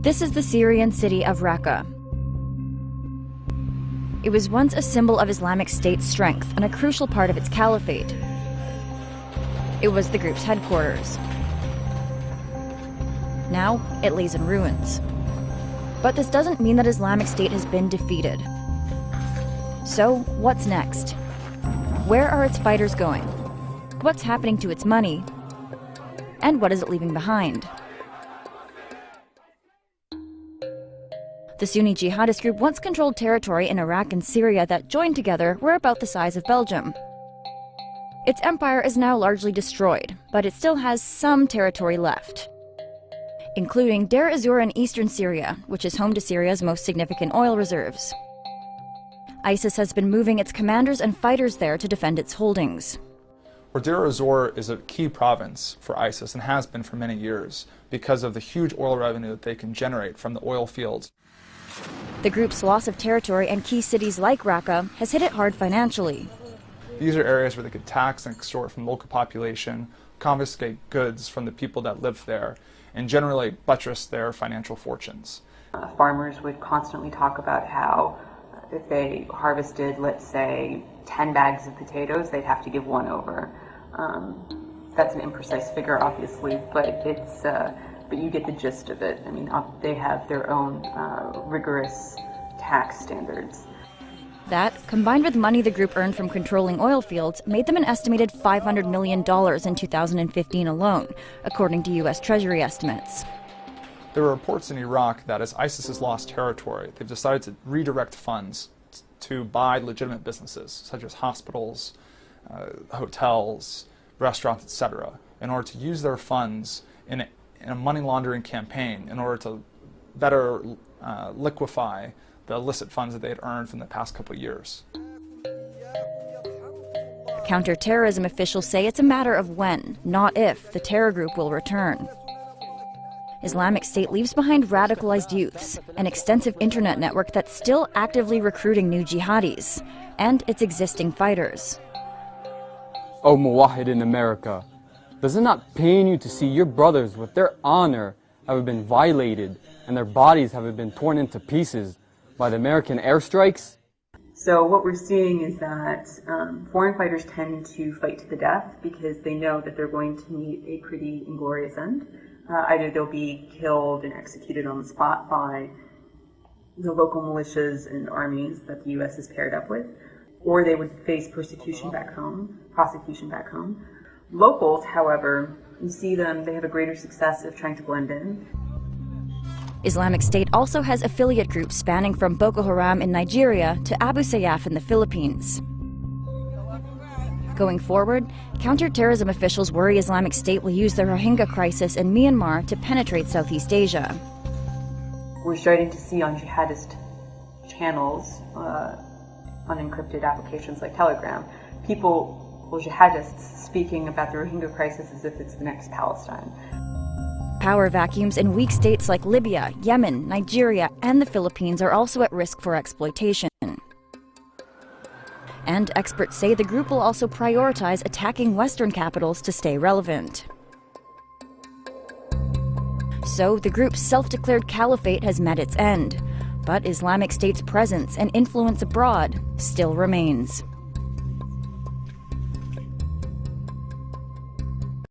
This is the Syrian city of Raqqa. It was once a symbol of Islamic State's strength and a crucial part of its caliphate. It was the group's headquarters. Now, it lays in ruins. But this doesn't mean that Islamic State has been defeated. So, what's next? Where are its fighters going? What's happening to its money? And what is it leaving behind? The Sunni jihadist group once controlled territory in Iraq and Syria that, joined together, were about the size of Belgium. Its empire is now largely destroyed, but it still has some territory left, including Deir ez-Zor in eastern Syria, which is home to Syria's most significant oil reserves. ISIS has been moving its commanders and fighters there to defend its holdings. Deir ez-Zor is a key province for ISIS and has been for many years because of the huge oil revenue that they can generate from the oil fields. The group's loss of territory and key cities like Raqqa has hit it hard financially. These are areas where they could tax and extort from the local population, confiscate goods from the people that live there, and generally buttress their financial fortunes. Farmers would constantly talk about how if they harvested, let's say, 10 bags of potatoes, they'd have to give one over. That's an imprecise figure, obviously, but but you get the gist of it. I mean, they have their own rigorous tax standards. That, combined with money the group earned from controlling oil fields, made them an estimated $500 million in 2015 alone, according to U.S. Treasury estimates. There were reports in Iraq that as ISIS has lost territory, they've decided to redirect funds to buy legitimate businesses, such as hospitals, hotels, restaurants, etc., in order to use their funds in a money laundering campaign in order to better liquefy the illicit funds that they had earned from the past couple of years. Counterterrorism officials say it's a matter of when, not if, the terror group will return. Islamic State leaves behind radicalized youths, an extensive internet network that's still actively recruiting new jihadis, and its existing fighters. Oh Muwahid in America, does it not pain you to see your brothers with their honor have been violated and their bodies have been torn into pieces by the American airstrikes? So what we're seeing is that foreign fighters tend to fight to the death because they know that they're going to meet a pretty inglorious end. Either they'll be killed and executed on the spot by the local militias and armies that the U.S. is paired up with, or they would face prosecution back home. Locals, however, you see them, they have a greater success of trying to blend in. Islamic State also has affiliate groups spanning from Boko Haram in Nigeria to Abu Sayyaf in the Philippines. Going forward, counterterrorism officials worry Islamic State will use the Rohingya crisis in Myanmar to penetrate Southeast Asia. We're starting to see on jihadist channels, on encrypted applications like Telegram, jihadists speaking about the Rohingya crisis as if it's the next Palestine. Power vacuums in weak states like Libya, Yemen, Nigeria, and the Philippines are also at risk for exploitation. And experts say the group will also prioritize attacking Western capitals to stay relevant. So the group's self-declared caliphate has met its end, but Islamic State's presence and influence abroad still remains.